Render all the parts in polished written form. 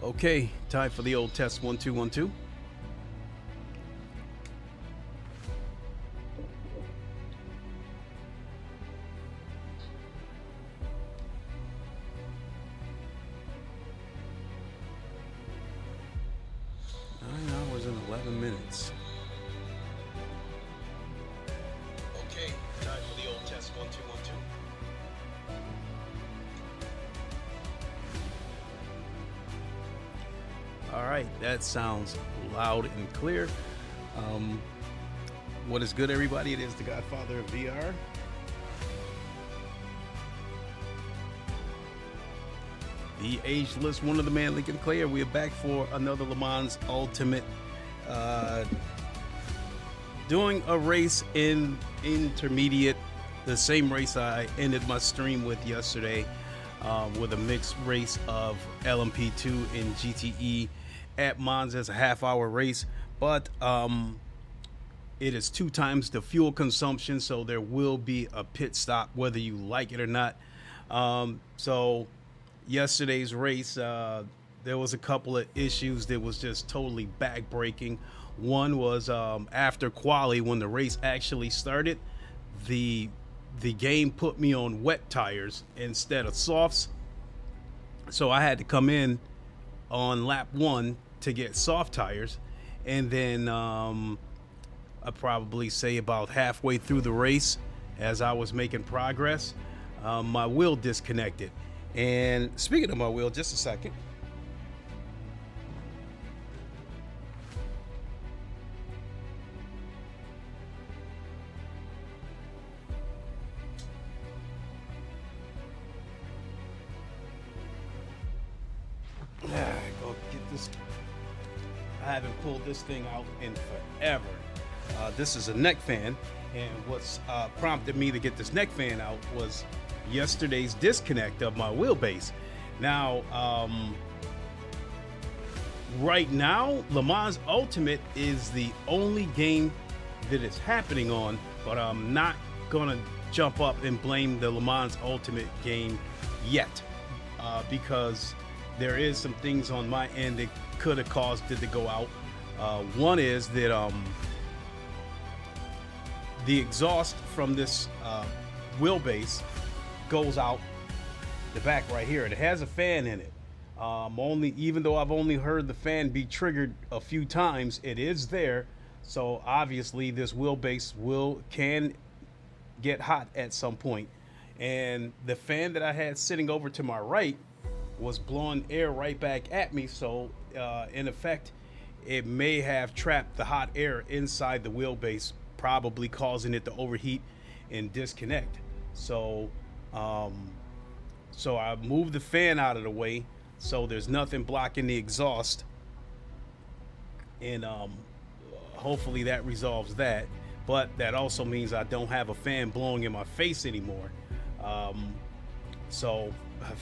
Okay, time for the old test 1 2 1 2. Okay, time for the old test 1 2 1 2. All right, that sounds loud and clear. What is good, everybody? It is the Godfather of VR. The ageless one of the man Lincoln Clay. We are back for another LeMans Ultimate. Doing a race in intermediate, the same race I ended my stream with yesterday, with a mixed race of LMP2 and GTE at Monza. As a half-hour race, but it is 2 times the fuel consumption, so there will be a pit stop whether you like it or not. So yesterday's race, there was a couple of issues that was just totally back-breaking. One was after quali, when the race actually started, the game put me on wet tires instead of softs, so I had to come in on lap 1 to get soft tires, and then I probably say about halfway through the race, as I was making progress, my wheel disconnected. And speaking of my wheel, just a second. Go get this. I haven't pulled this thing out in forever. This is a neck fan, and what's prompted me to get this neck fan out was yesterday's disconnect of my wheelbase. Now, right now, LeMans Ultimate is the only game that it's happening on, but I'm not gonna jump up and blame the LeMans Ultimate game yet, because there is some things on my end that could have caused it to go out. One is that the exhaust from this wheelbase goes out the back right here, and it has a fan in it. Even though I've only heard the fan be triggered a few times, it is there. So obviously this wheelbase can get hot at some point. And the fan that I had sitting over to my right was blowing air right back at me, so in effect it may have trapped the hot air inside the wheelbase, probably causing it to overheat and disconnect. So I moved the fan out of the way so there's nothing blocking the exhaust, and hopefully that resolves that. But that also means I don't have a fan blowing in my face anymore. So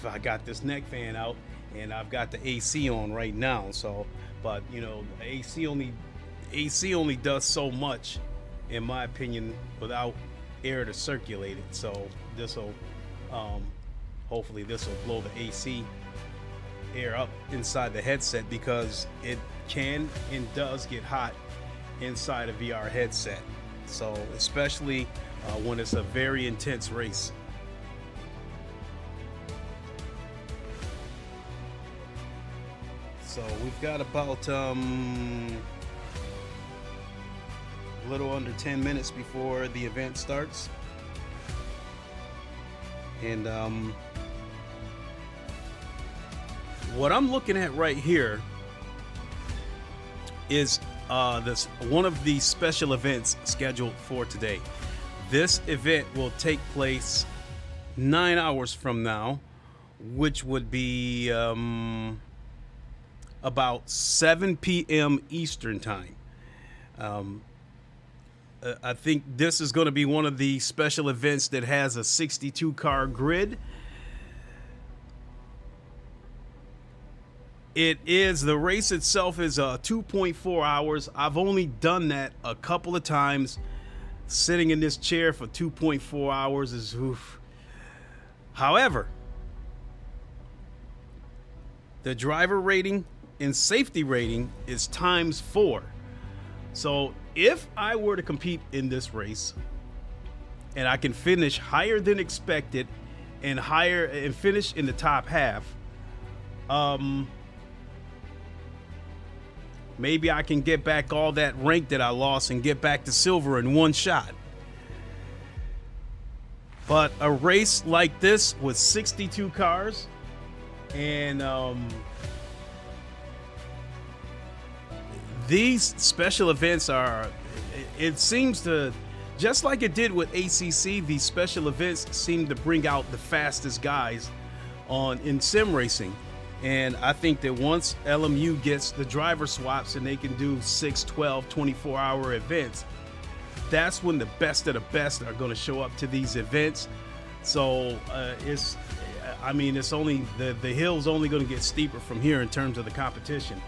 I got this neck fan out, and I've got the AC on right now. So, but you know, AC only does so much, in my opinion, without air to circulate it. So this will, hopefully this will blow the AC air up inside the headset, because it can and does get hot inside a VR headset. So especially when it's a very intense race. So we've got about a little under 10 minutes before the event starts, and what I'm looking at right here is this one of the special events scheduled for today. This event will take place 9 hours from now, which would be about 7 p.m. Eastern time. I think this is going to be one of the special events that has a 62 car grid. The race itself is 2.4 hours. I've only done that a couple of times. Sitting in this chair for 2.4 hours is oof. However, the driver rating in safety rating is ×4. So if I were to compete in this race and I can finish higher than expected and finish in the top half, maybe I can get back all that rank that I lost and get back to silver in one shot. But a race like this with 62 cars and these special events are, it seems to, just like it did with ACC, these special events seem to bring out the fastest guys in sim racing. And I think that once LMU gets the driver swaps and they can do 6, 12, 24-hour events, that's when the best of the best are going to show up to these events. So it's only the hill's only going to get steeper from here in terms of the competition.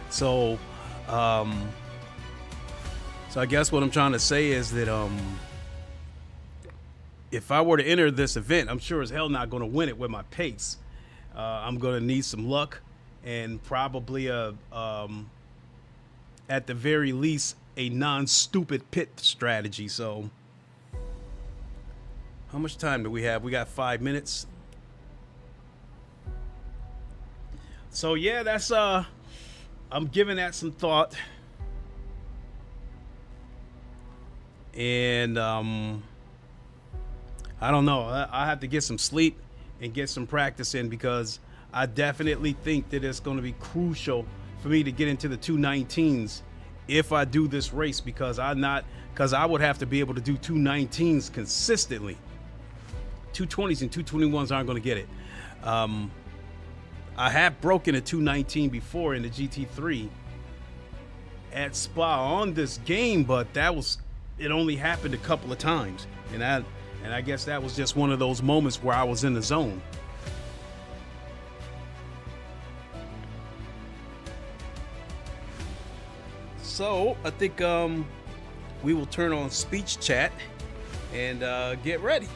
So I guess what I'm trying to say is that if I were to enter this event, I'm sure as hell not going to win it with my pace. I'm going to need some luck and probably at the very least a non-stupid pit strategy. So how much time do we have? We got 5 minutes. So yeah, that's I'm giving that some thought. And I don't know, I have to get some sleep and get some practice in, because I definitely think that it's going to be crucial for me to get into the 219s if I do this race, because I would have to be able to do 219s consistently. 220s and 221s aren't going to get it. I have broken a 219 before in the GT3 at Spa on this game, but it only happened a couple of times, and I guess that was just one of those moments where I was in the zone. So I think we will turn on speech chat and get ready.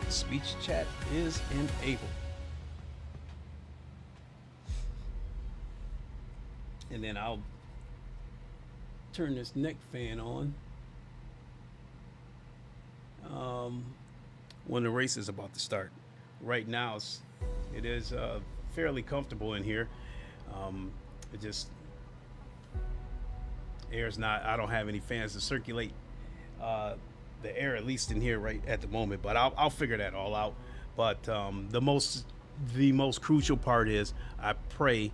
Speech chat is enabled. And then I'll turn this neck fan on when the race is about to start. Right now it is fairly comfortable in here. It just air's not, I don't have any fans to circulate the air, at least in here right at the moment, but I'll figure that all out. But the most crucial part is I pray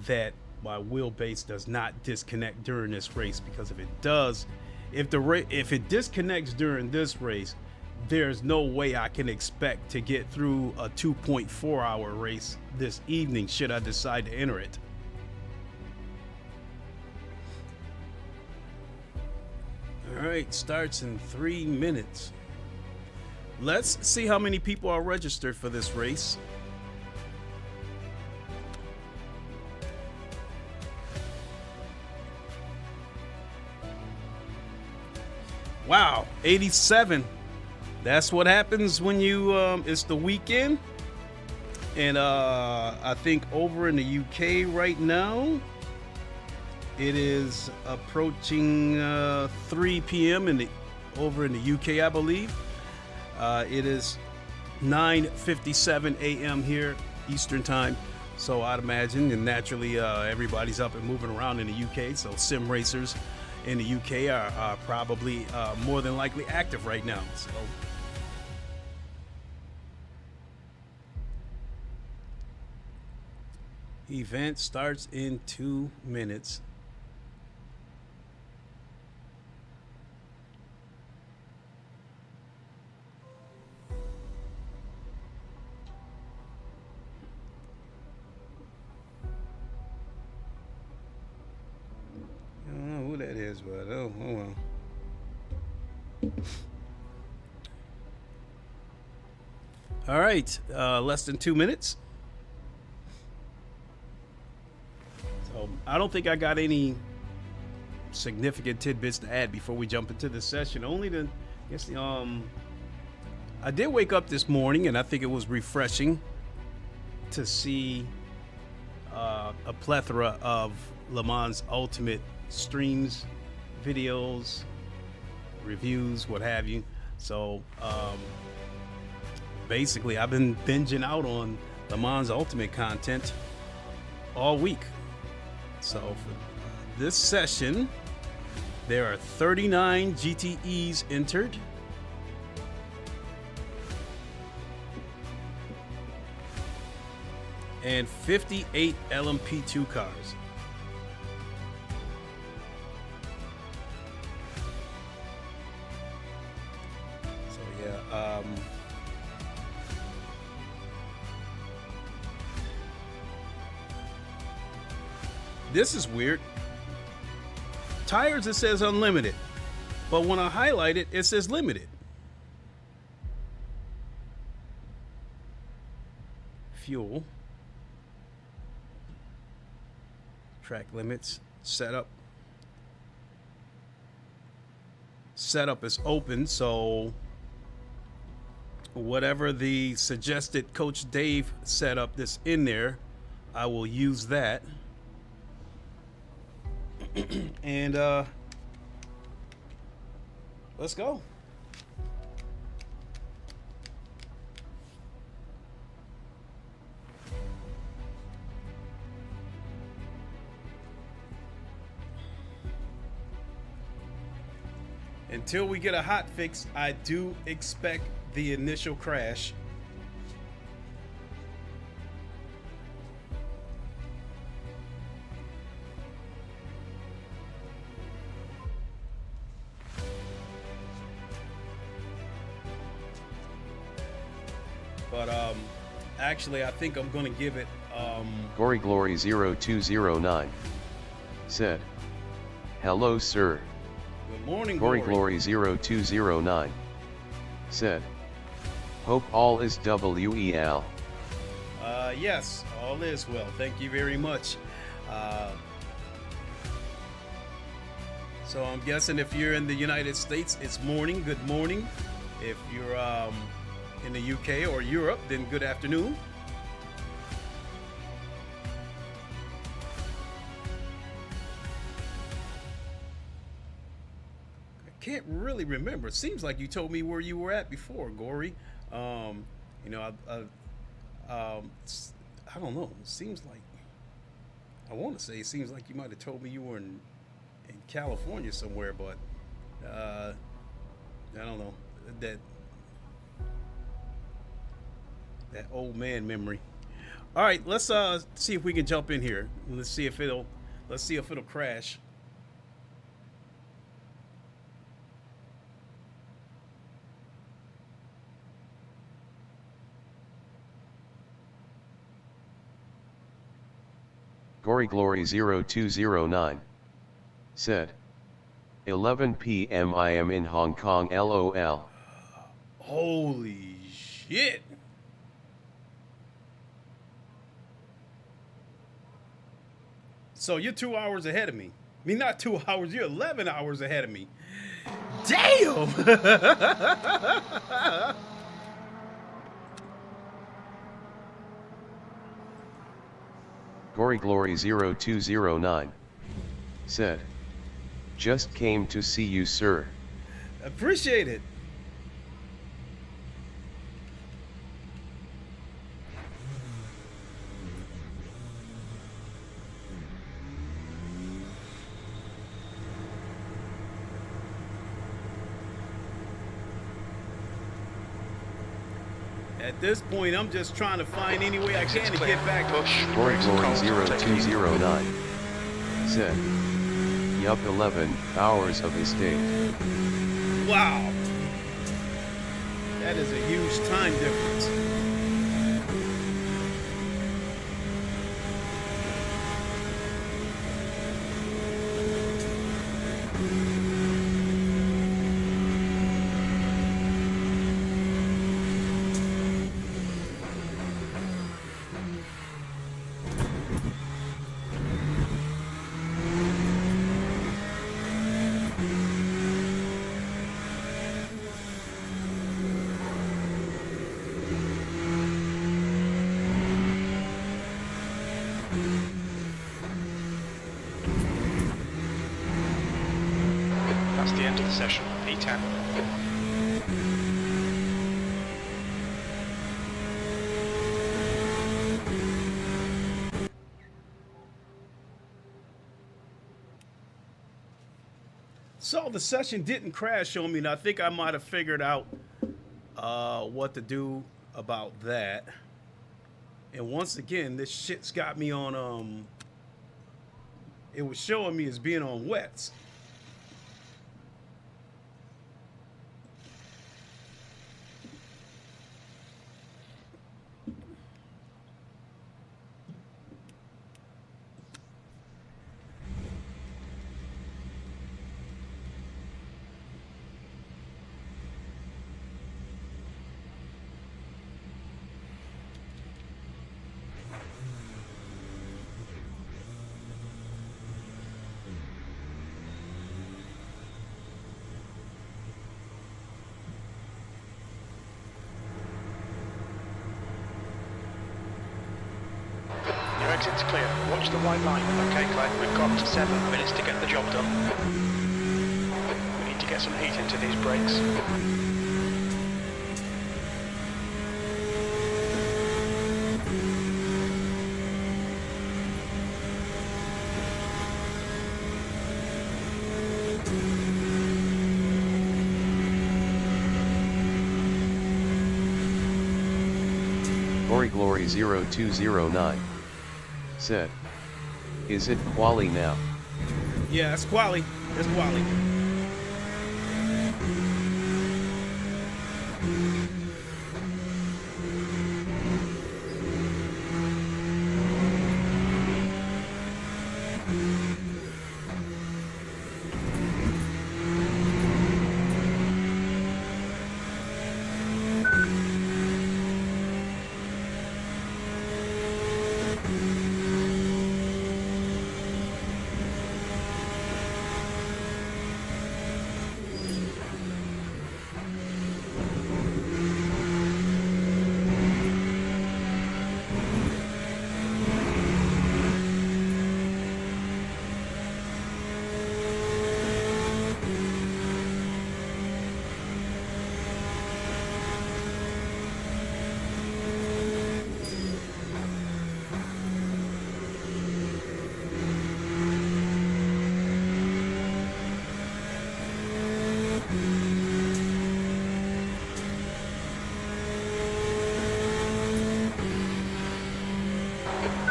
that my wheelbase does not disconnect during this race, because if it does, if it disconnects during this race, there's no way I can expect to get through a 2.4-hour race this evening should I decide to enter it. All right, starts in 3 minutes. Let's see how many people are registered for this race. Wow, 87. That's what happens when you it's the weekend. And I think over in the UK right now, it is approaching 3 p.m. over in the UK, I believe. It is 9:57 a.m. here Eastern time. So I'd imagine, and naturally everybody's up and moving around in the UK. So sim racers in the UK are probably more than likely active right now. So event starts in 2 minutes. But oh well. All right, less than 2 minutes. So I don't think I got any significant tidbits to add before we jump into this session. Only to, I guess, I did wake up this morning, and I think it was refreshing to see a plethora of LeMans Ultimate streams, videos, reviews, what have you. So basically, I've been binging out on LeMans Ultimate content all week. So for this session, there are 39 GTEs entered. And 58 LMP2 cars. So yeah, this is weird. Tires, it says unlimited, but when I highlight it, it says limited. Fuel. Track limits, setup. Setup is open, so whatever the suggested Coach Dave setup that's in there, I will use that. And let's go. Until we get a hot fix, I do expect the initial crash. But actually, I think I'm going to give it Gory Glory 0209 said, "Hello sir." Good morning, Gory Glory 0209 said, "Hope all is well." Yes, all is well. Thank you very much. So I'm guessing if you're in the United States, it's morning. Good morning. If you're in the UK or Europe, then good afternoon. Can't really remember. It seems like you told me where you were at before, Gory. You know, I don't know. It seems like, I want to say it seems like you might have told me you were in California somewhere, but I don't know. That old man memory. All right, let's see if we can jump in here. Let's see if it'll crash. Gory Glory 0209 said, 11 p.m. I am in Hong Kong LOL. Holy shit. So you're 2 hours ahead of me. I mean, not 2 hours, you're 11 hours ahead of me. Damn! Gory Glory 0209 said, "Just came to see you, sir." Appreciate it. At this point, I'm just trying to find any way I can to get back. Gory Glory 0209 said, "Yup, 11 hours of his day." Wow. That is a huge time difference. That's the end of the session. P10. So the session didn't crash on me, and I think I might have figured out what to do about that. And once again, this shit's got me on, it was showing me as being on wets. Your exit's clear. Watch the white line. Okay, Clay, we've got 7 minutes to get the job done. We need to get some heat into these brakes. Glory 0209 said, "Is it quali now?" Yeah, it's quali. It's quali.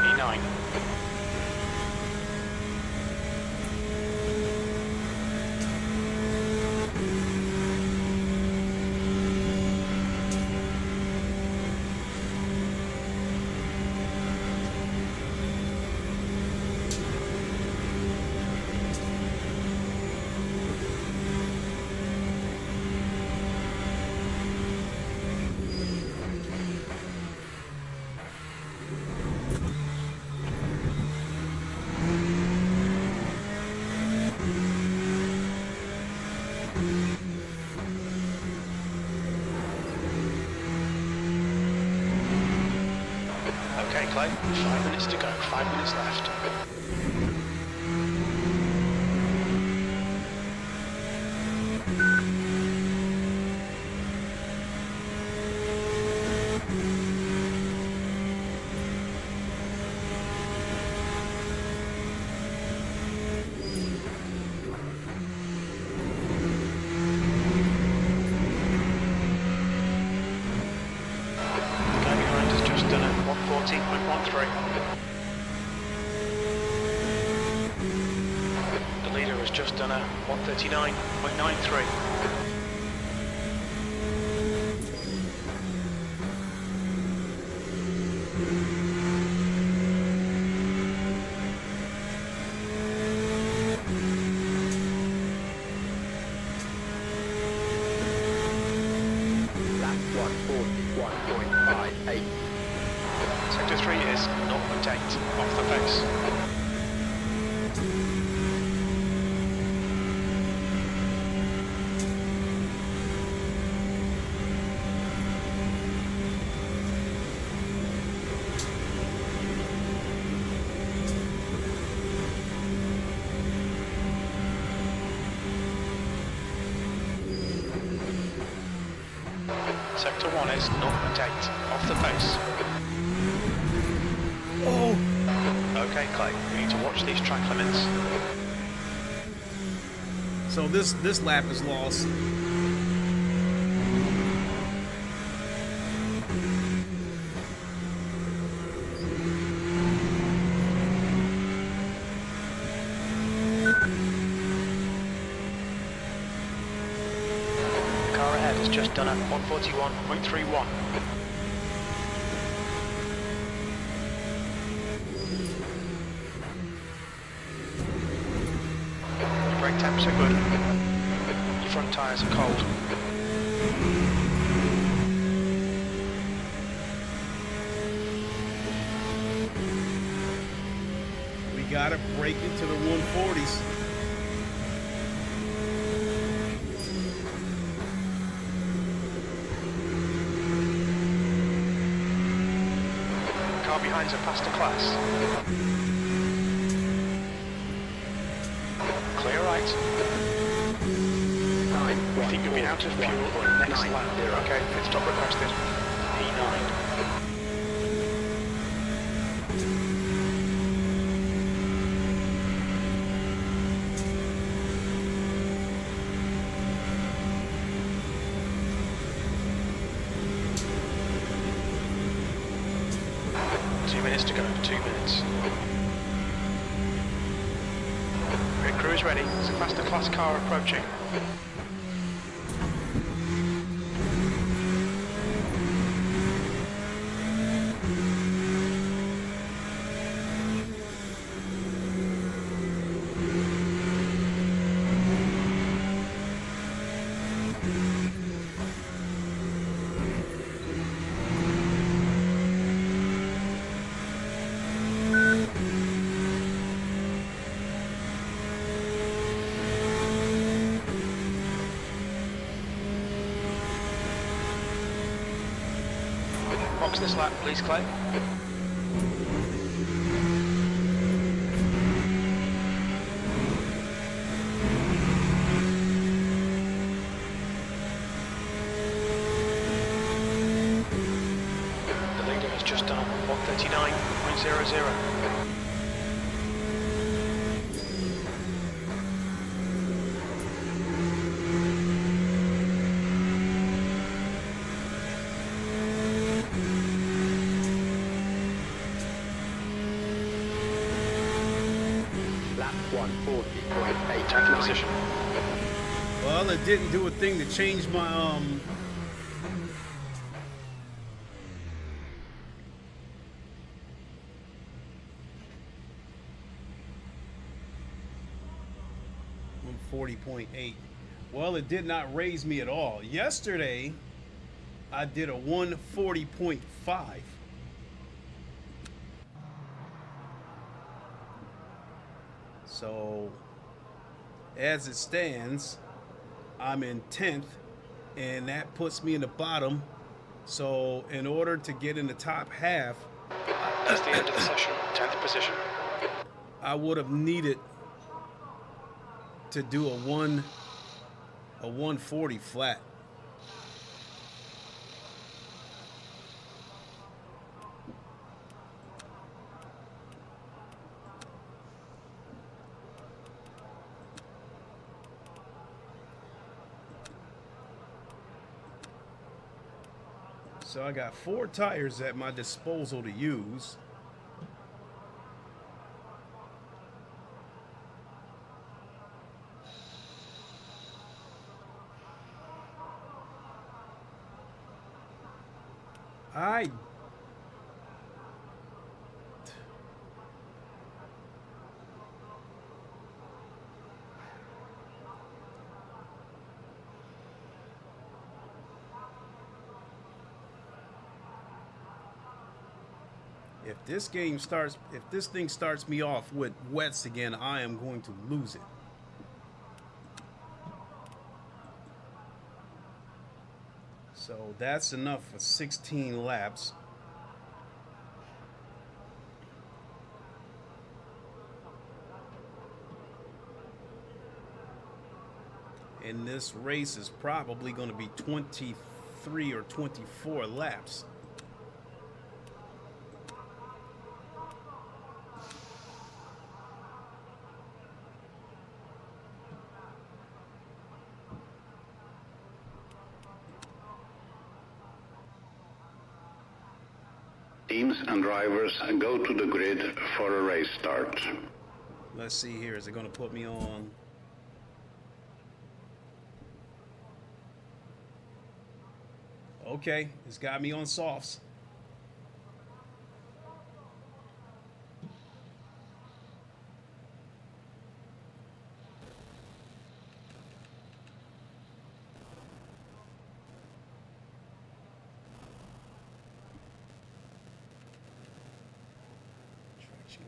E9. Okay, Clay, 5 minutes to go, 5 minutes left. Behind has just done a 114.13. The leader has just done a 139.93. Lap 141.58. Sector 3 is 0.8 off the pace. Sector 1 is 0.8, off the pace. Oh! Okay, Clay, we need to watch these track limits. So this lap is lost. The car ahead has just done at 141.31. Brake temps are good. Your front tyres are cold. We gotta break into the 140s. Car behind's a faster class. Clear right. We think you'll be out of fuel on next lap. Okay, pit stop requested. P9. Minutes to go, 2 minutes. Pit crew is ready. It's a faster class car approaching. Box this lap, please, Clay. The leader has just done 139.00. Position. Well, it didn't do a thing to change my 140.8. Well, it did not raise me at all. Yesterday, I did a 140.5. So, as it stands, I'm in 10th, and that puts me in the bottom. So, in order to get in the top half, That's the end of the session, 10th position. I would have needed to do a 140 flat. So I got 4 tires at my disposal to use. If this thing starts me off with wets again, I am going to lose it. So that's enough for 16 laps. And this race is probably going to be 25 23 or 24 laps. Teams and drivers go to the grid for a race start. Let's see here. Is it going to put me on? Okay, it's got me on softs. Traction.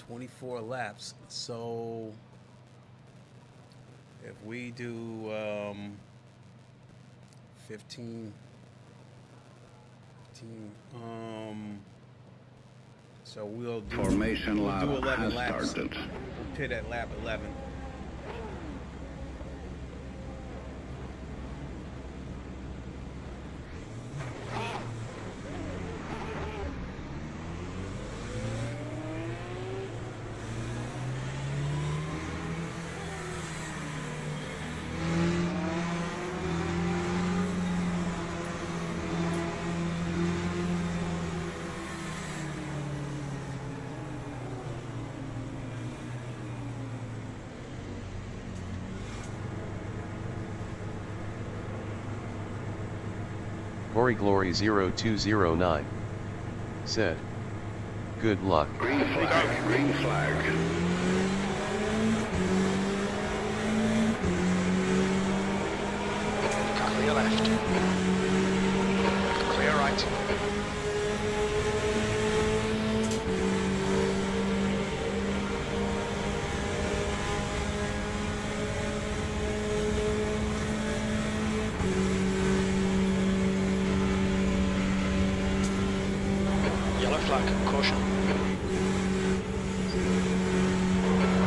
24 laps. So if we do 15, so we'll do Formation lap 11 has laps. started. We'll pit at lap 11. Glory 0209 said, "Good luck." Green flag, green flag. Clear left. Clear right. Flag, caution.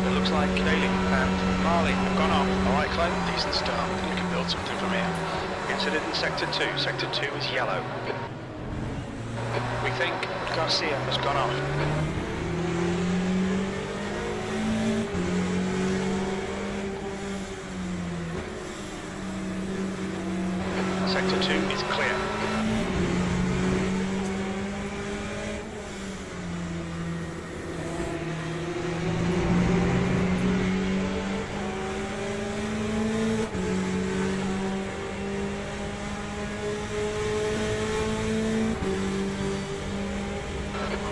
It looks like Daly and Marley have gone off. Alright, Clay, decent start. You can build something from here. Incident in Sector 2. Sector 2 is yellow. We think Garcia has gone off. Sector 2 is clear.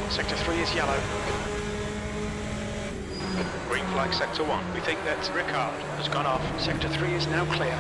Sector 3 is yellow. Green flag Sector 1. We think that Ricard has gone off. Sector 3 is now clear.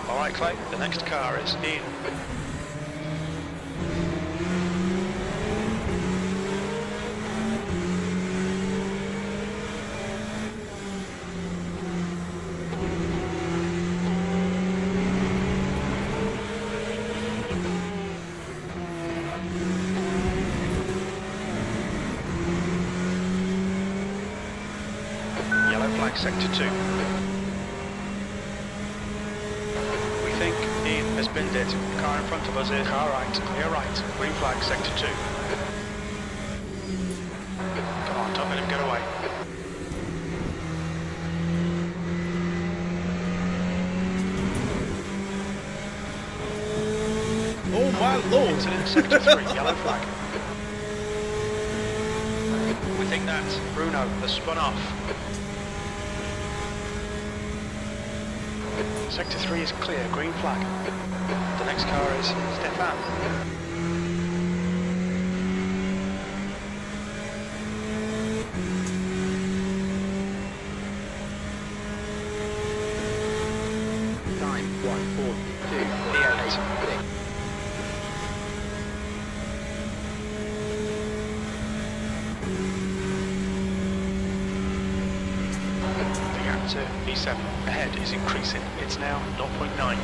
Alright, Clay, the next car is in. sector 2. We think Ian has binned it. Car in front of us is car right, clear right, green flag, sector 2. Come on, don't let him get away. Oh my lord! Incident sector 3, yellow flag. We think that's Bruno has spun off. Sector 3 is clear, green flag. The next car is Stefan. Time 1:42. P8. The gap to P7 ahead is increasing. It's now 0.9.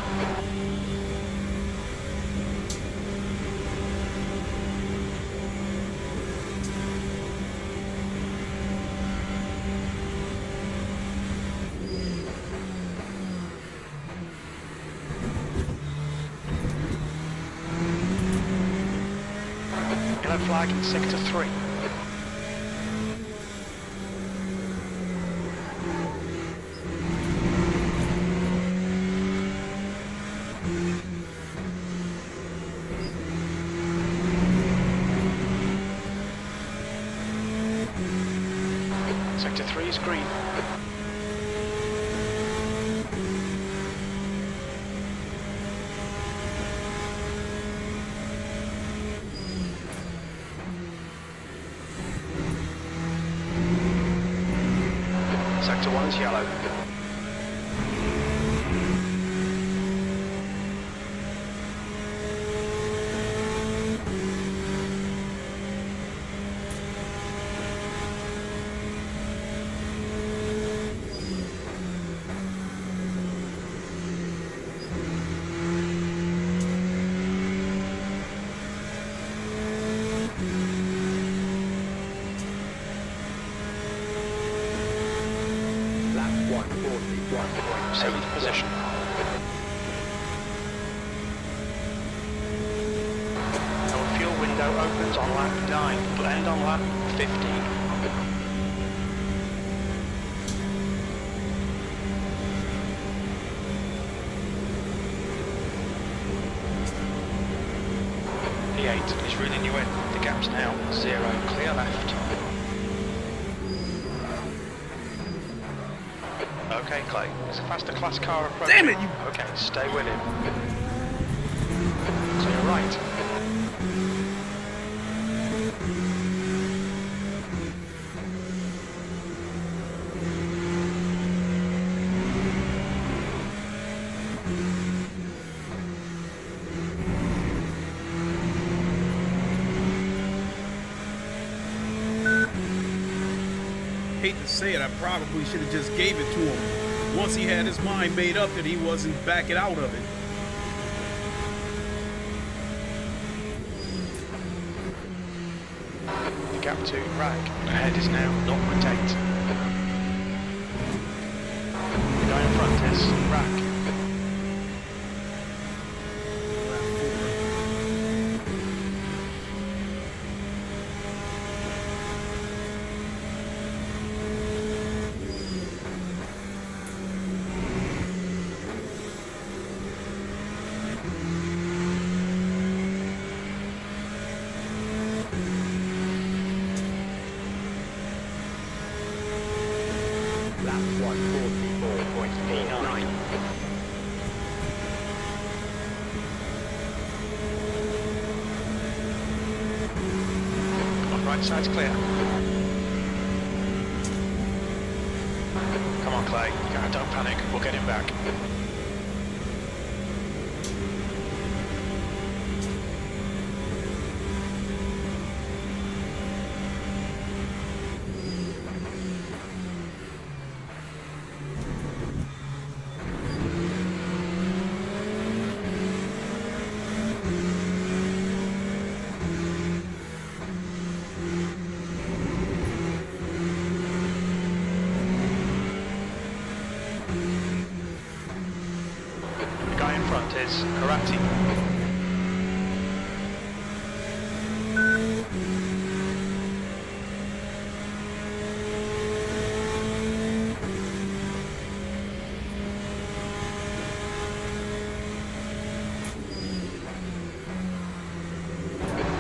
Yellow flag in sector 3. Sector 3 is green. Sector 1 is yellow. Lap 1:41.8. 7th position. Our fuel window opens on lap 9, will end on lap 15. P8 is reeling you in. The gap's now 0, clear left. Okay, Clay, there's a faster class car approaching. Damn it, you... Okay, stay with him. Clear right. Hate to say it, I probably should have just gave it to him once he had his mind made up that he wasn't backing out of it. The gap to Rag ahead is now 0.8. The guy in front is Rag. Lap 1:44.89. On right side's clear. Come on, Clay. Don't panic. We'll get him back. is Karate.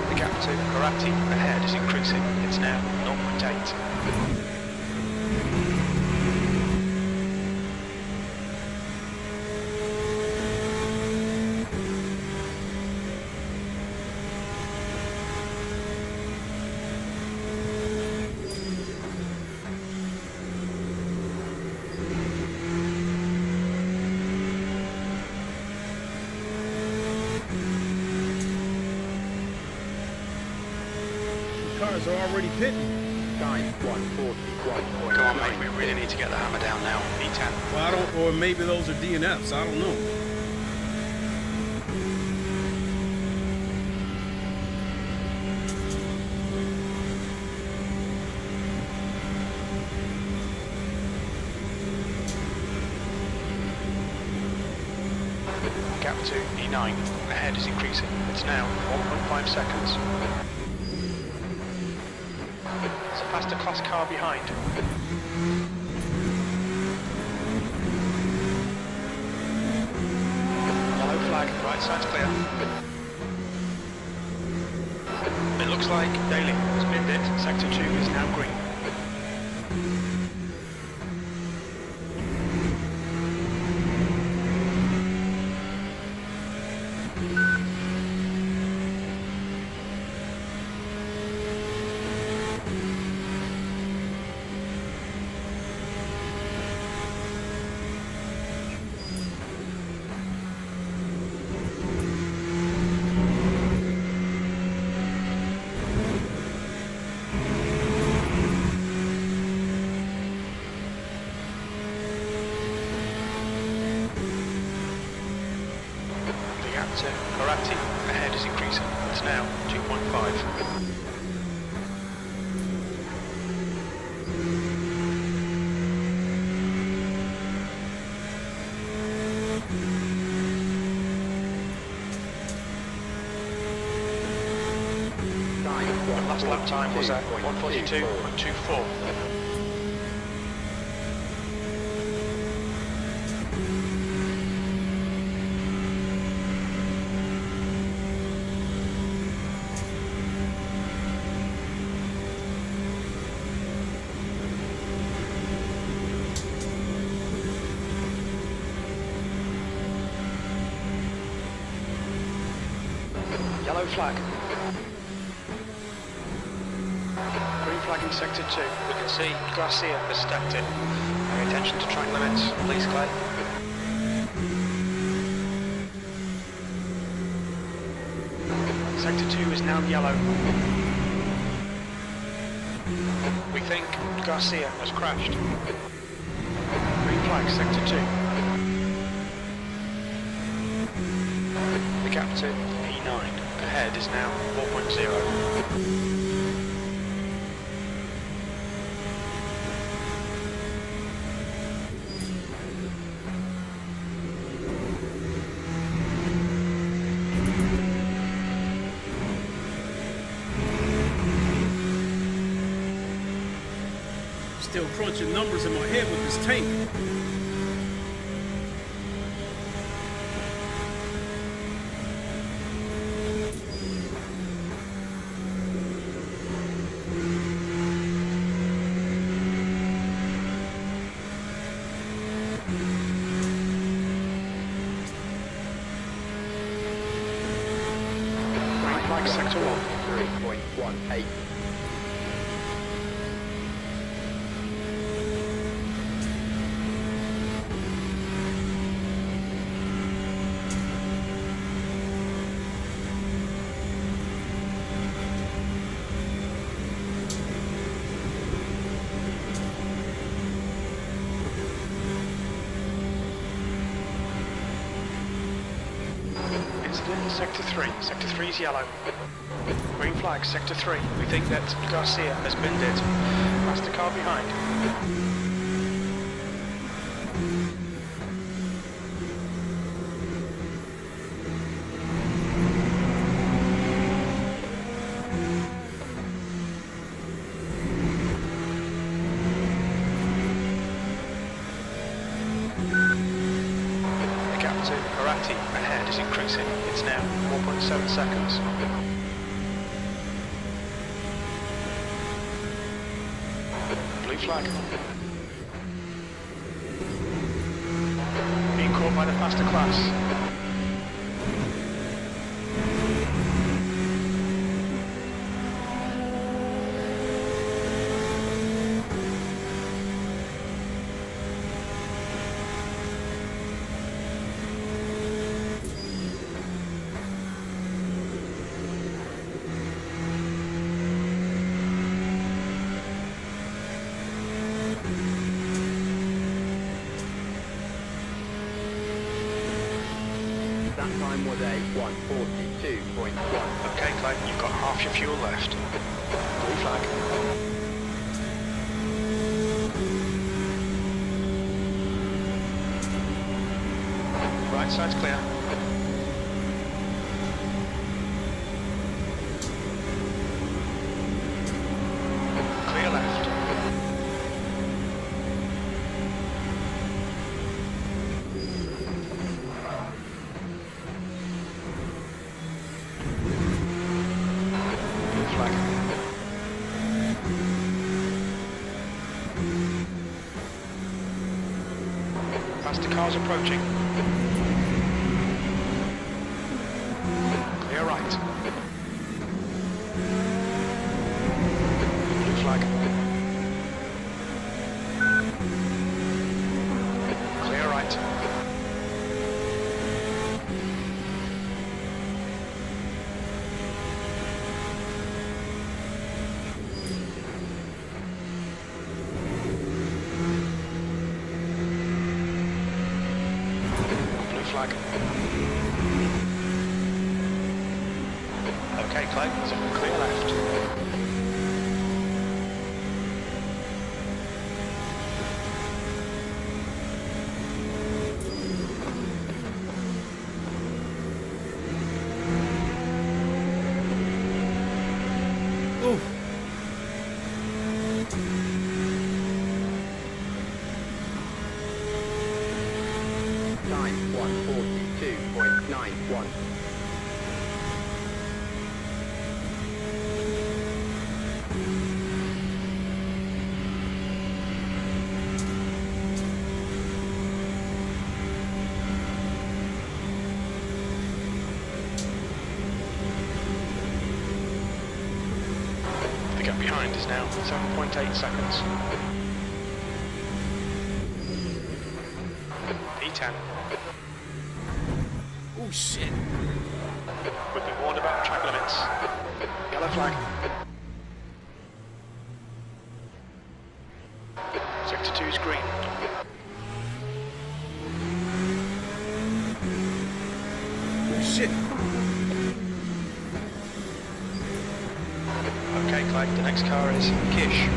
The gap to Karate ahead is increasing. It's now 0.8. Cars are already pitting. Time 1:40. Come on, mate, we really need to get the hammer down now. E10. Well, I don't, or maybe those are DNFs. I don't know. Gap to E9. Ahead is increasing. It's now 1.5 seconds. It's a faster class car behind. Yellow flag, right side's clear. It looks like Daly has binned it. Sector 2 is now green. To Karate, ahead is increasing. It's now 2.5. Last lap time was at 1:42.24. Yellow flag. Green flag in sector 2. We can see Glacier has stacked it. Pay attention to track limits, please, Clay. Sector 2 is now yellow. We think Garcia has crashed. Green flag, sector 2. The gap to E9 ahead is now 4.0. Still crunching numbers in my head with this tank. Green flag sector 1. 3.18. Incident in sector 3. Sector 3 is yellow. Green flag, sector 3. We think that Garcia has binned it. Past the car behind. to Arati ahead is increasing. It's now 4.7 seconds. Blue flag. Being caught by the faster class. That time was a 1:42.1. Okay, Clay, you've got half your fuel left. Blue flag. Right side's clear. Clear left. Faster cars approaching. Clear right. Blue flag. Clear right. Flag. Okay, Clay, so clear left. Oof. Time 1:42.91. The gap behind is now 7.8 seconds. P10. Oh shit. We've been warned about track limits. Yellow flag. Sector 2 is green. Oh shit. Okay, Clyde, the next car is Kish.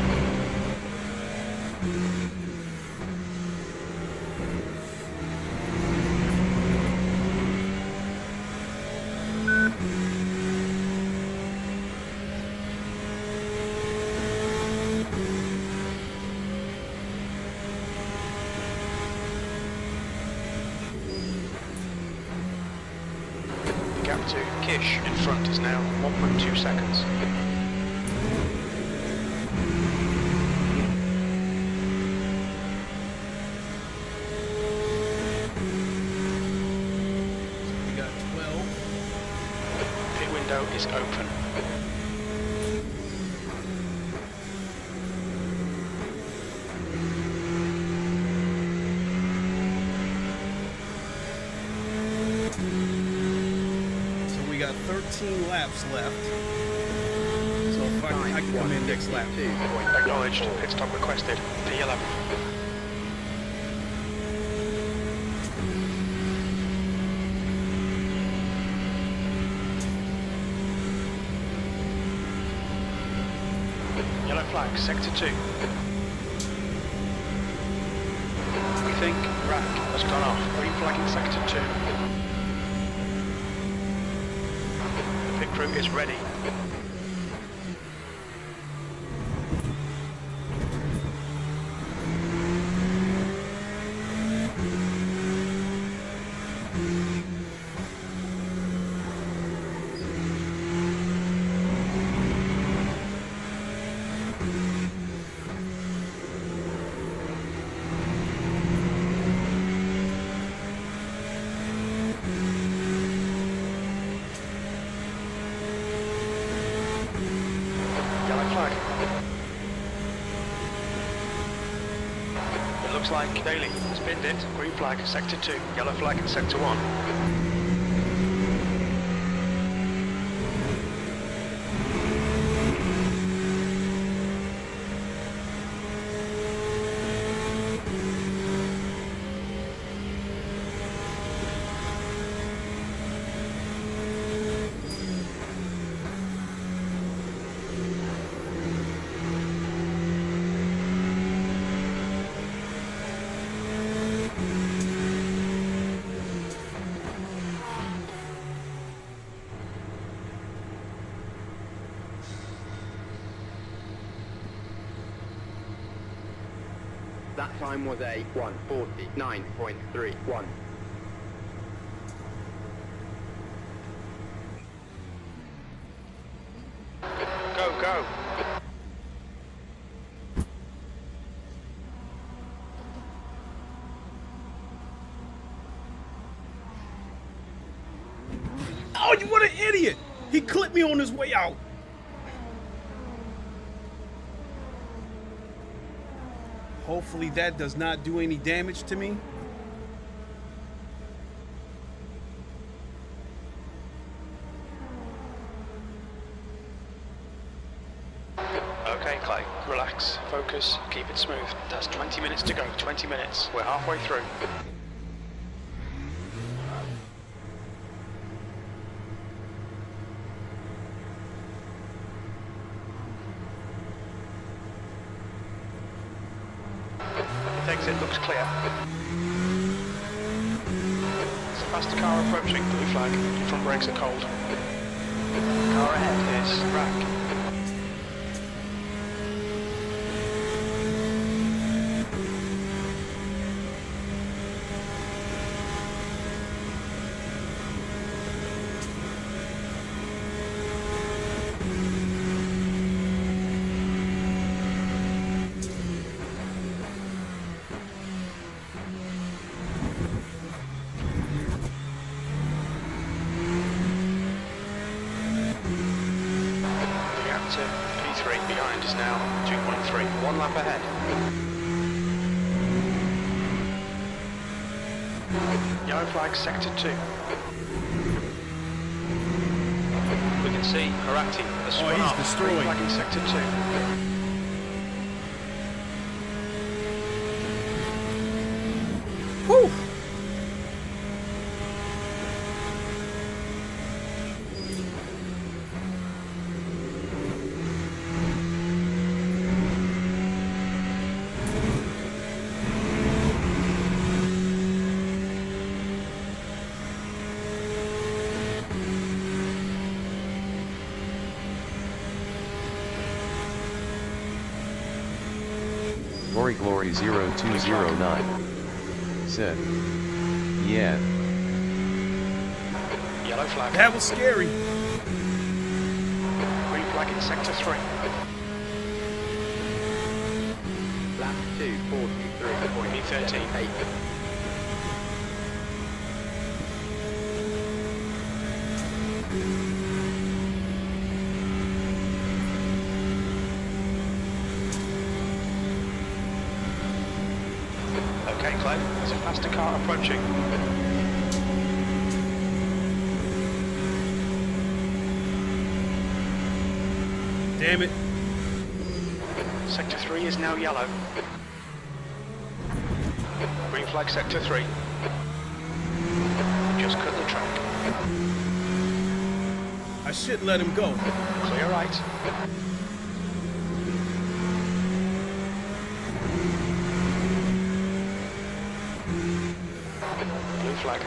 The gap to Kish in front is now 1.2 seconds. We got 12. Pit window is open. So we got 13 laps left. So if I can come in next lap. Acknowledged. Pit stop requested. P11. Yellow flag, sector 2. We think rack has gone off. Green flagging sector 2. The pit crew is ready. Looks like Daly spinned it. Green flag, sector 2. Yellow flag in sector 1. That time was a 1:49.31. Go, go. Oh, you what an idiot! He clipped me on his way out. Hopefully that does not do any damage to me. Okay, Clay, relax, focus, keep it smooth. That's 20 minutes to go, 20 minutes. We're halfway through. Exit looks clear. It's a faster car approaching, blue flag. Front brakes are cold. Car ahead is rack. P3 behind is now 2.3, 1 lap ahead. Yellow flag, sector 2. We can see Harati has spun off. Destroying. Green flag in sector 2. Whew. Glory 0209 said, yeah. Yellow flag. That was scary. Green flag in sector 3. Lap 2:43.78. Okay, Clay, there's a faster car approaching. Damn it. Sector 3 is now yellow. Green flag sector 3. Just cut the track. I shouldn't let him go. Clear right. Blue flag.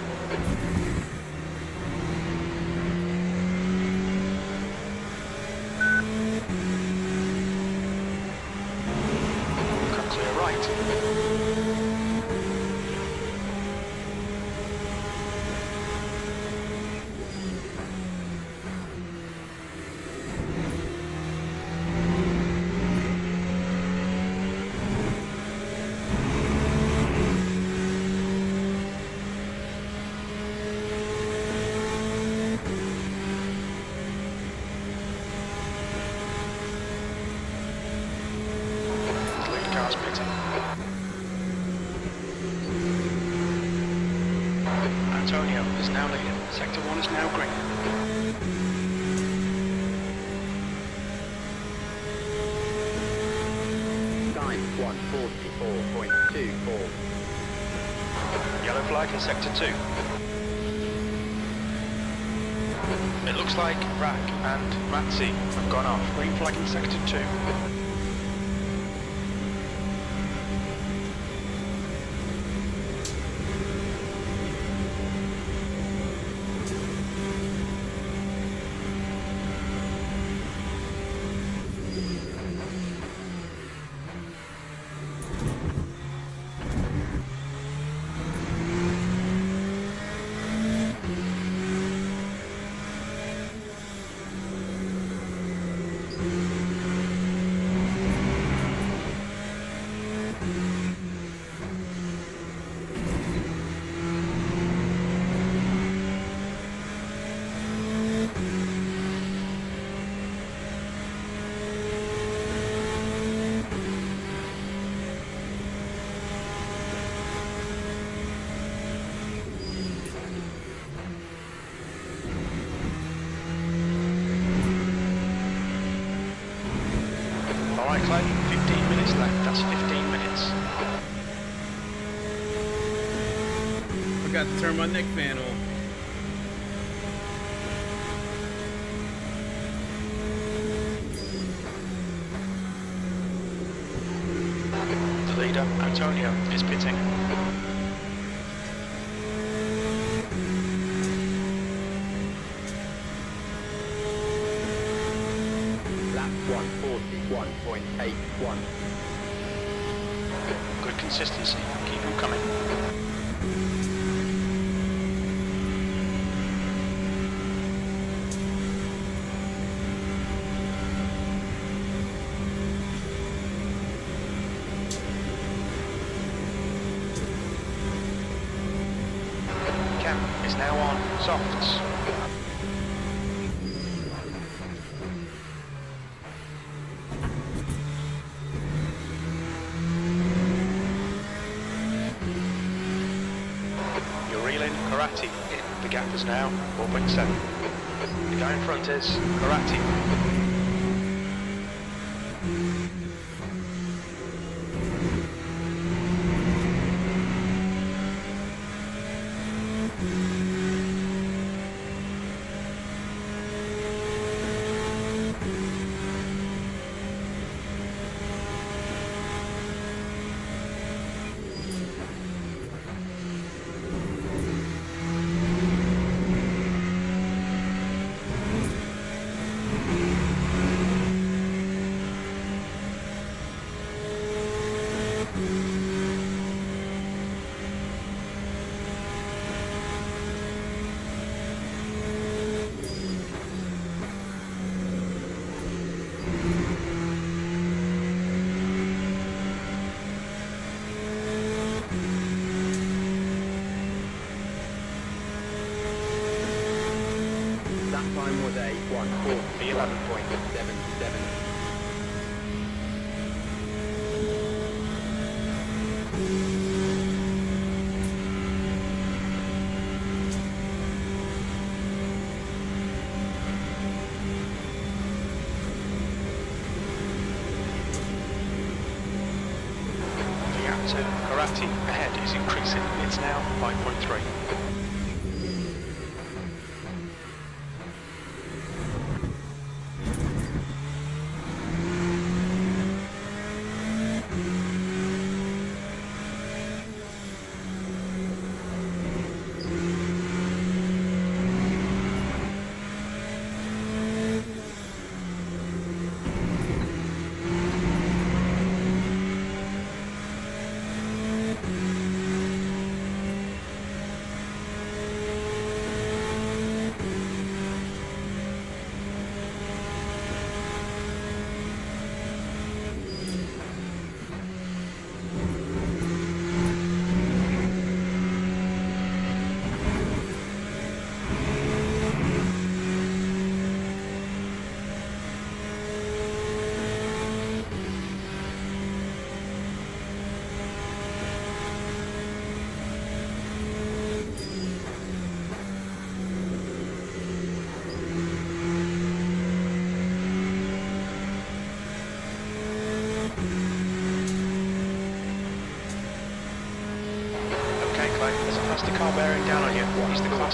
Cut clear right. Antonio is now leading. Sector 1 is now green. Time 1:44.24. Yellow flag in Sector 2. It looks like Rack and Matzi have gone off. Green flag in Sector 2. Alright Clay, 15 minutes left, that's 15 minutes. Forgot to turn my neck fan on. The leader, Antonio, is pitting. Lap 1:41.81. Good consistency, keep them coming. Cam is now on softs. Karate, the gap is now 4.7. The guy in front is Karate. That time was a 1:41.77. The gap to Karate ahead is increasing. It's now 5.3.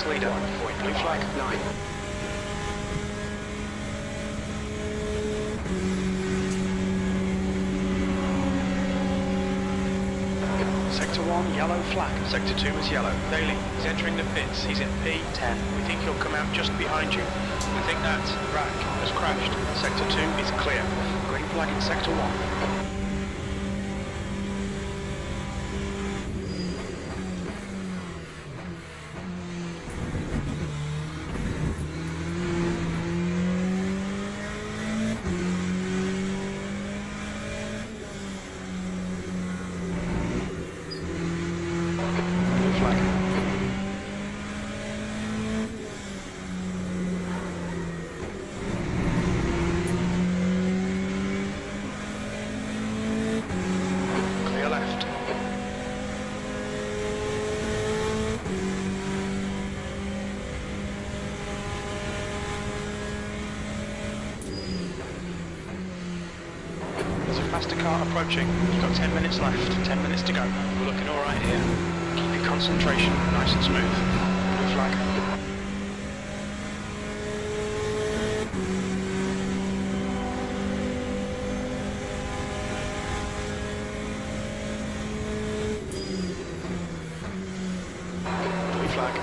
class leader. Blue flag. 9. Sector 1, yellow flag. Sector 2 is yellow. Daly, he's entering the pits. He's in P10. We think he'll come out just behind you. We think that rack has crashed. Sector 2 is clear. Green flag in Sector 1. Faster car approaching. You've got 10 minutes left. 10 minutes to go. We're looking all right here. Keep your concentration nice and smooth. Blue flag. Blue flag.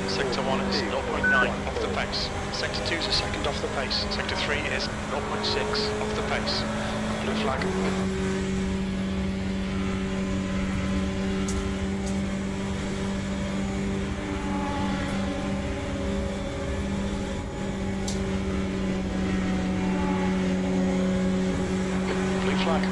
Sector 1 is 0.9 off the pace. Sector 2 is a second off the pace. Sector 3 is 0.6 off the pace. Blue flag. Blue flag.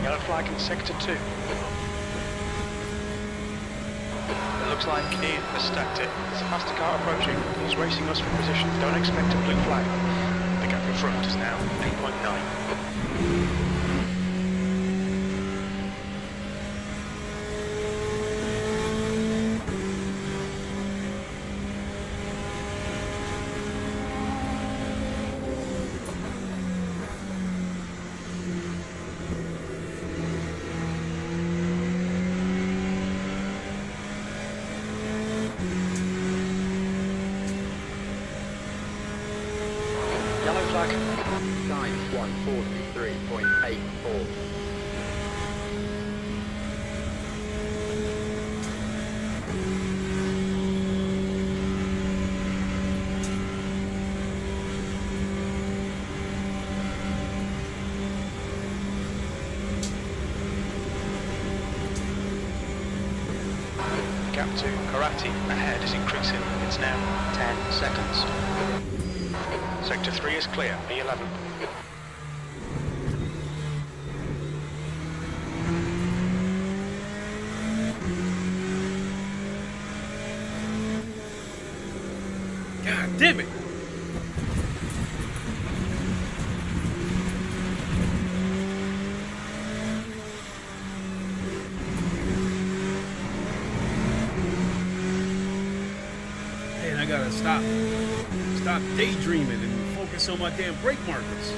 Yellow flag in Sector 2. It looks like Ian has stacked it. There's a faster car approaching. He's racing us for position. Don't expect a blue flag. The gap in front is now 8.9. Yellow flag. Time 1:43.84. Gap to Karate ahead is increasing. It's now 10 seconds. Sector 3 is clear, B11. God damn it! Man, I gotta stop daydreaming and focus on my damn brake markers.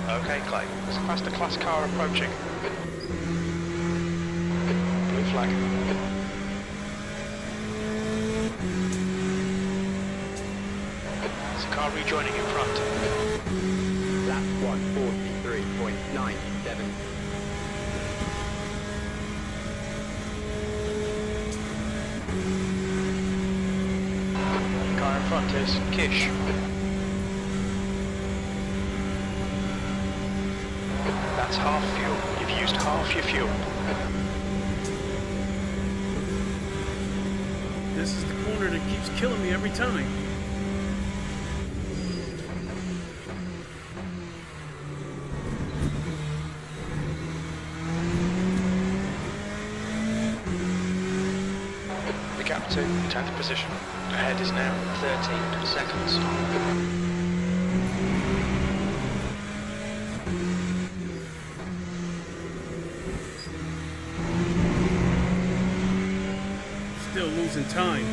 Okay, Clay. There's a faster class car approaching. Blue flag. There's a car rejoining in front. Lap 143.97. The car in front is Kish. That's half fuel. You've used half your fuel. This is the corner that keeps killing me every time. The gap to 10th position. Ahead is now 13 seconds. Still losing time.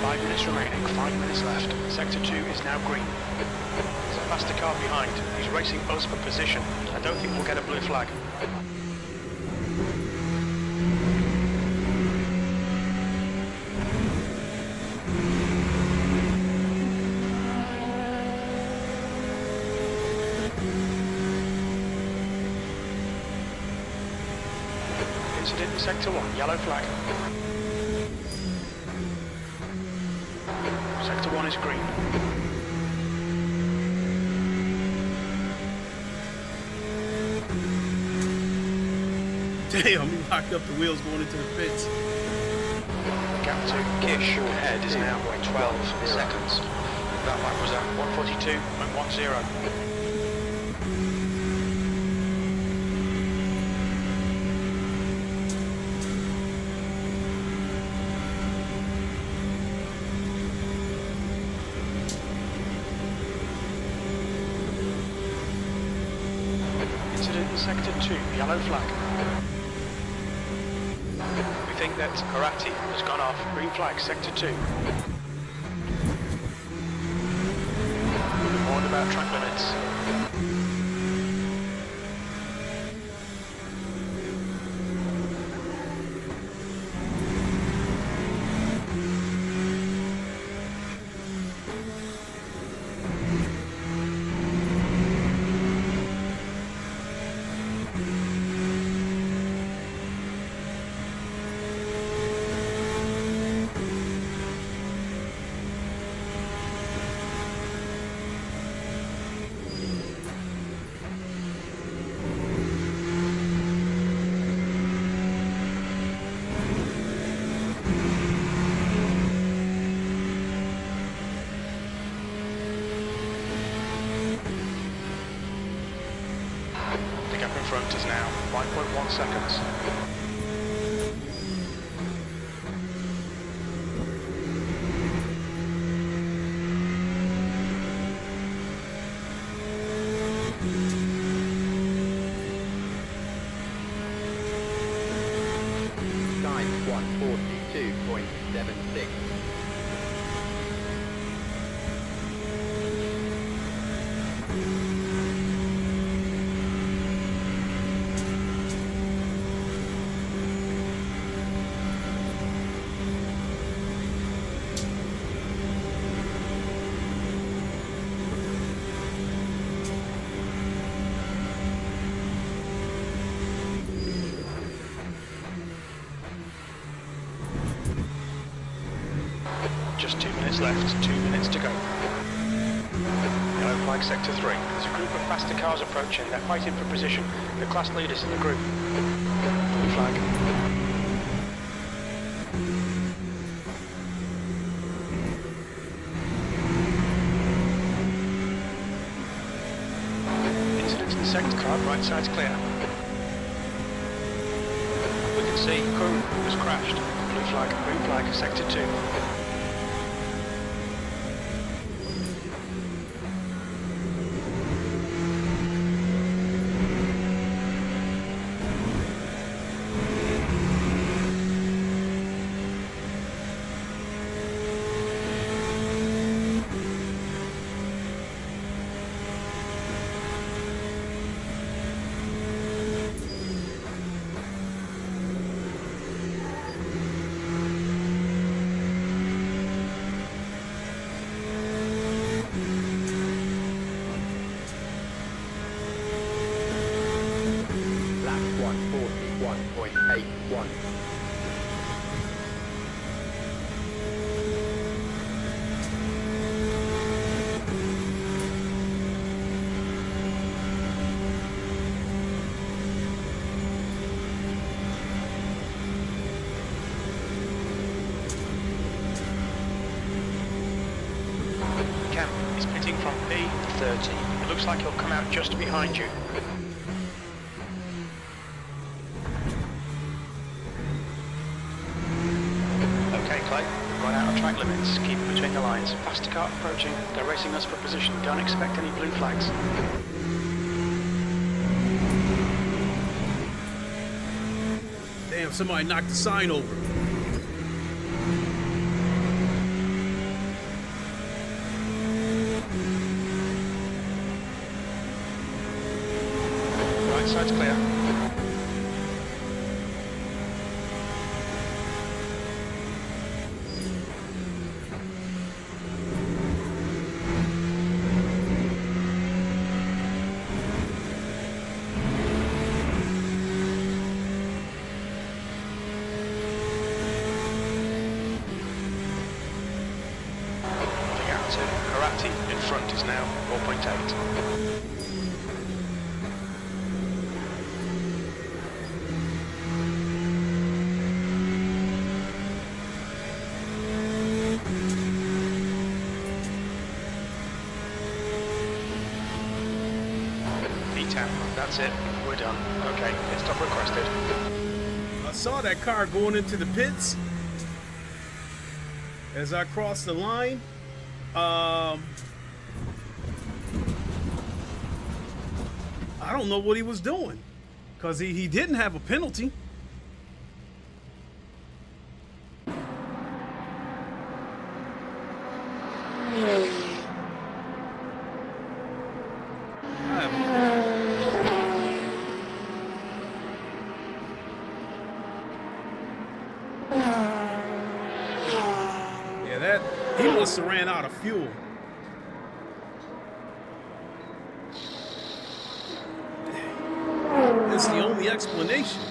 5 minutes remaining, 5 minutes left. Sector 2 is now green. There's a faster car behind. He's racing us for position. I don't think we'll get a blue flag. Incident in Sector 1, yellow flag. Sector 1 is green. Damn, he locked up the wheels going into the pits. Gap to Kish ahead is now 12 seconds. That lap was at 142.10. Incident in Sector 2, yellow flag. We think that Karate has gone off, green flag, Sector 2. We're warned about track limits. The gap in front is now 5.1 seconds. Time 142.76. Just 2 minutes left, 2 minutes to go. Yellow flag Sector 3. There's a group of faster cars approaching. They're fighting for position. The class leaders in the group. Blue flag. Incident in the second car, right side's clear. We can see crew has crashed. Blue flag, green flag, Sector 2. 1.81. Cam is pitting from P30. It looks like he'll come out just behind you. Okay, Clay, we've gone out of track limits. Keep it between the lines. Faster car approaching. They're racing us for position. Don't expect any blue flags. Damn, somebody knocked the sign over. Right side's clear. Moving out to Karate in front is now 4.8. That's it, we're done. Okay, pit stop requested. I saw that car going into the pits as I crossed the line. I don't know what he was doing because he didn't have a penalty. He must have ran out of fuel. That's the only explanation.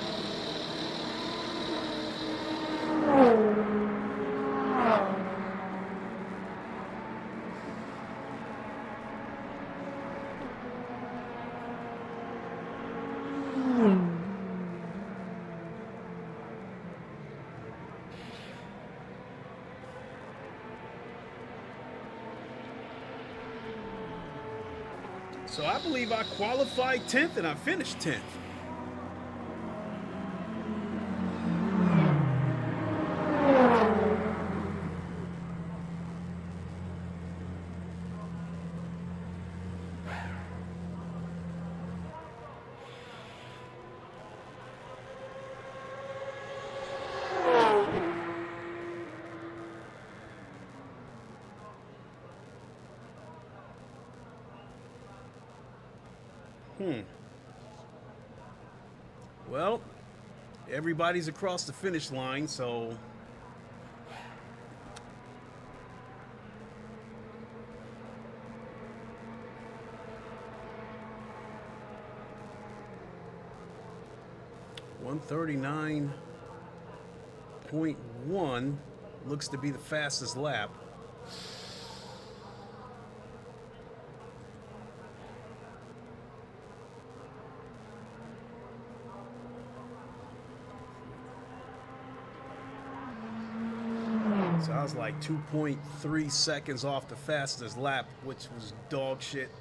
So I believe I qualified 10th and I finished 10th. Well, everybody's across the finish line, so .139.1 looks to be the fastest lap. So I was like 2.3 seconds off the fastest lap, which was dog shit.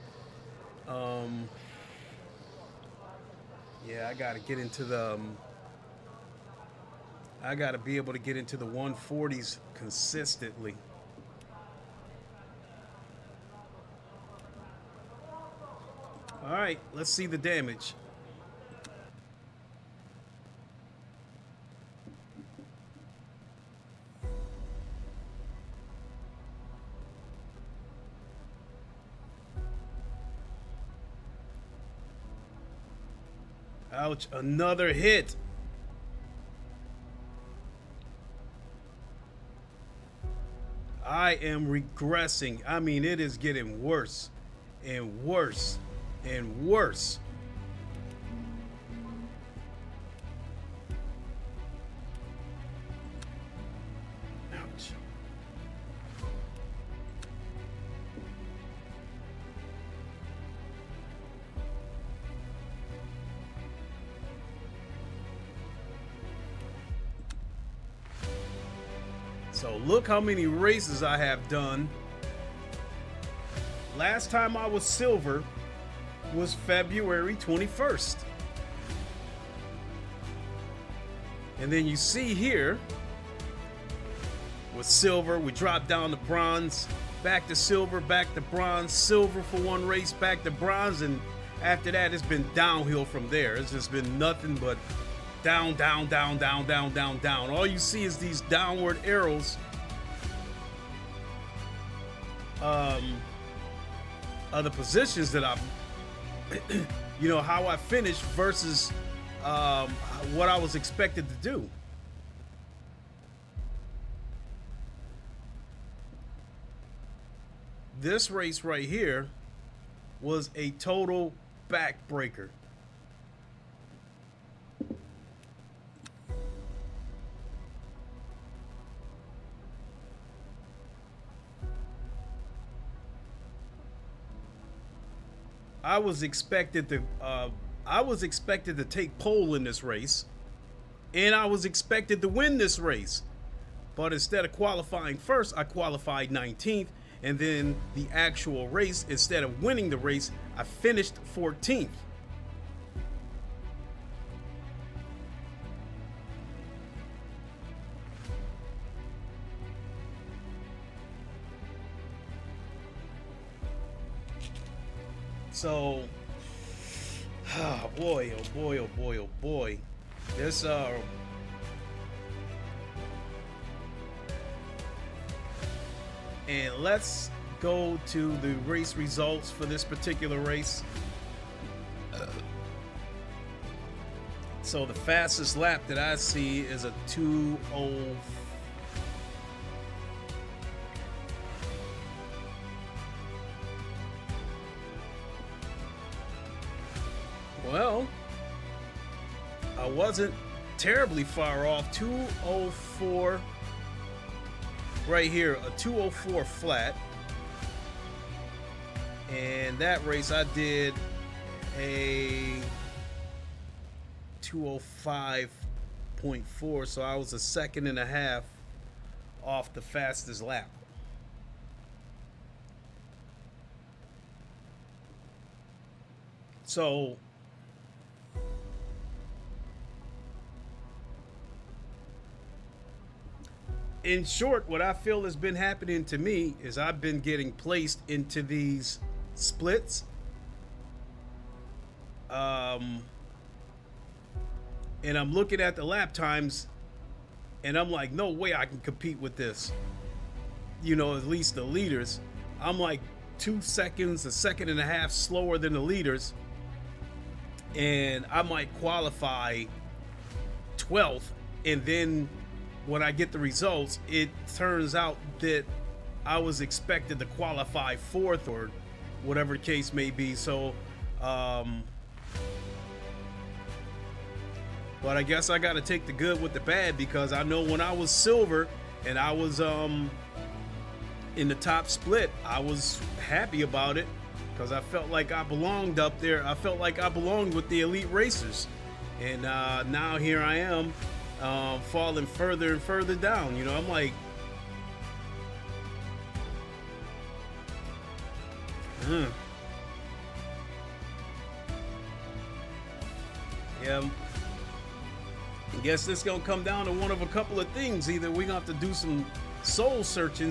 Yeah, I gotta get into the I gotta be able to get into the 140s consistently. All right, let's see the damage. Ouch, another hit. I am regressing. I mean, it is getting worse and worse and worse. So look how many races I have done. Last time I was silver was February 21st. And then you see here, with silver, we dropped down to bronze, back to silver, back to bronze, silver for one race, back to bronze, and after that, it's been downhill from there. It's just been nothing but down, down, down, down, down, down, down. All you see is these downward arrows of the positions that I've, you know, how I finished versus what I was expected to do. This race right here was a total backbreaker. I was expected to take pole in this race, and I was expected to win this race. But instead of qualifying first, I qualified 19th. And then the actual race, instead of winning the race, I finished 14th. So, oh boy, oh boy, oh boy, oh boy. This, and let's go to the race results for this particular race. So the fastest lap that I see is a 2:04. Well, I wasn't terribly far off. 2:04 right here, a 2:04 flat. And that race I did a 2:05.4, so I was a second and a half off the fastest lap. So in short, what I feel has been happening to me is I've been getting placed into these splits. And I'm looking at the lap times and I'm like, no way I can compete with this. You know, at least the leaders. I'm like 2 seconds, a second and a half slower than the leaders. And I might qualify 12th. And then when I get the results, it turns out that I was expected to qualify 4th or whatever the case may be. So, but I guess I got to take the good with the bad, because I know when I was silver and I was in the top split, I was happy about it because I felt like I belonged up there. I felt like I belonged with the elite racers. And now here I am falling further and further down. You know, I'm like, yeah, I guess this gonna come down to one of a couple of things. Either we gonna have to do some soul searching,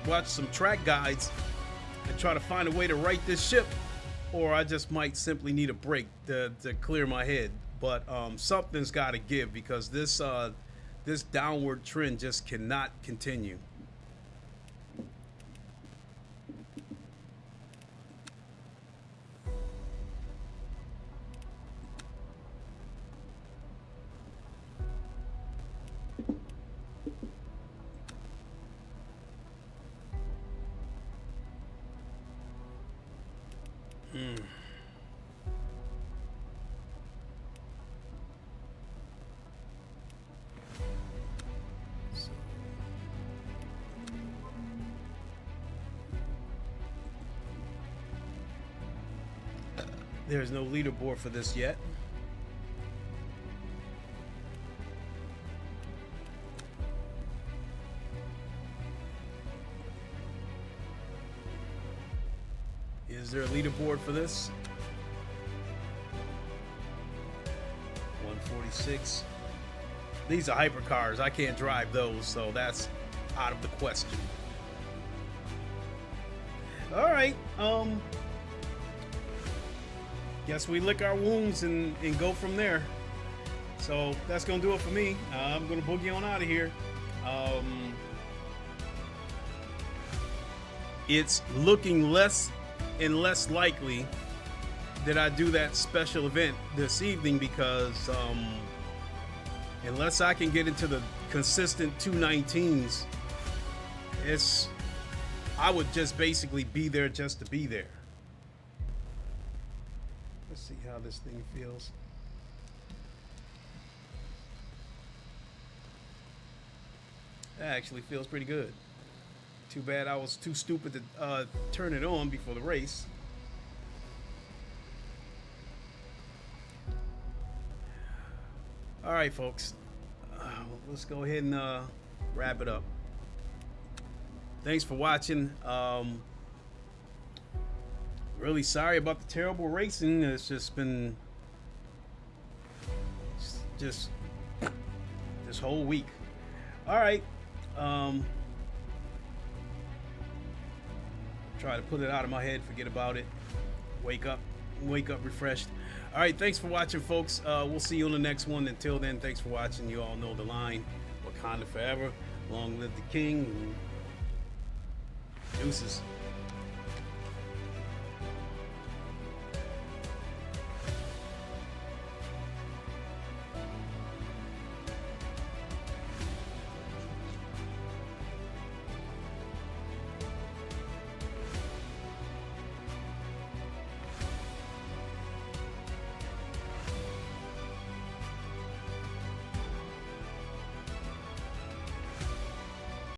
watch some track guides, and try to find a way to right this ship, or I just might simply need a break to clear my head. But something's got to give, because this downward trend just cannot continue. There's no leaderboard for this yet. Is there a leaderboard for this? 146. These are hypercars. I can't drive those, so that's out of the question. All right. Guess we lick our wounds and go from there. So that's gonna do it for me. I'm gonna boogie on out of here. It's looking less and less likely that I do that special event this evening because unless I can get into the consistent 219s, I would just basically be there just to be there. Let's see how this thing feels. That actually feels pretty good. Too bad I was too stupid to turn it on before the race. All right, folks. Let's go ahead and wrap it up. Thanks for watching. Really sorry about the terrible racing. It's just been just this whole week. All right. Try to put it out of my head, forget about it. Wake up refreshed. All right, thanks for watching, folks. We'll see you on the next one. Until then, thanks for watching. You all know the line. Wakanda forever. Long live the king. Deuces.